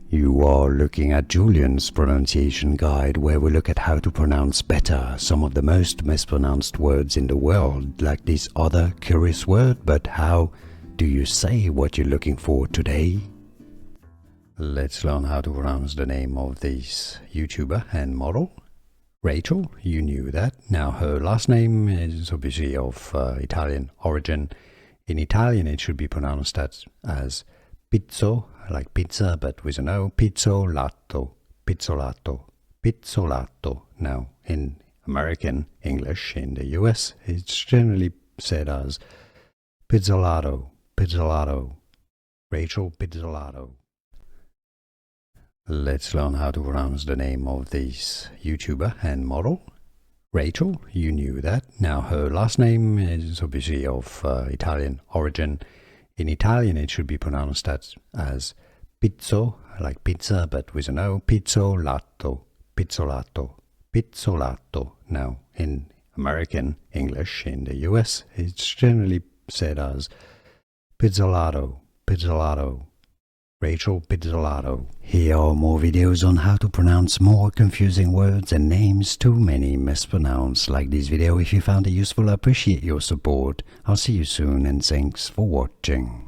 You are looking at Julian's pronunciation guide, where we look at how to pronounce better some of the most mispronounced words in the world, like this other curious word. But how do you say what you're looking for today? Let's learn how to pronounce the name of this YouTuber and model. Rachel, you knew that. Now her last name is obviously of Italian origin. In Italian it should be pronounced as pizzo, like pizza but with an O, pizzolato, pizzolato, pizzolato. Now in American English, in the US, it's generally said as Pizzolato, Pizzolato, Rachel Pizzolato. Let's learn how to pronounce the name of this YouTuber and model. Rachel, you knew that. Now her last name is obviously of Italian origin. In Italian it should be pronounced as pizzo, like pizza but with an O, pizzolato, pizzolato, pizzolato. Now in American English, in the US, it's generally said as pizzolato, pizzolato, Rachel Pizzolato. Here are more videos on how to pronounce more confusing words and names too many mispronounced. Like this video if you found it useful. I appreciate your support. I'll see you soon and thanks for watching.